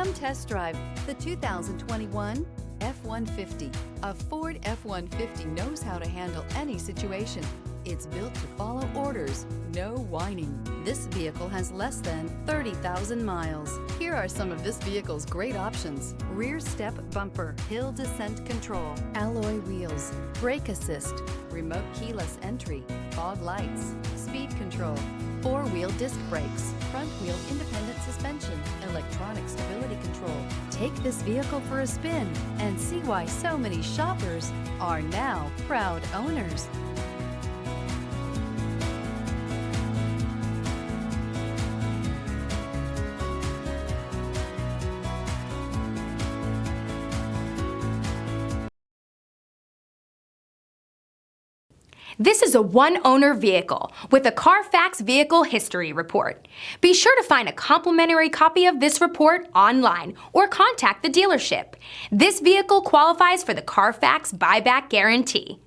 Come test drive the 2021 F-150. A Ford F-150 knows how to handle any situation. It's built to follow orders, no whining. This vehicle has less than 30,000 miles. Here are some of this vehicle's great options: rear step bumper, hill descent control, alloy wheels, brake assist, remote keyless entry, fog lights, speed control, four-wheel disc brakes, front-wheel independent suspension, electronic stability control. Take this vehicle for a spin and see why so many shoppers are now proud owners. This is a one-owner vehicle with a Carfax Vehicle History Report. Be sure to find a complimentary copy of this report online or contact the dealership. This vehicle qualifies for the Carfax Buyback Guarantee.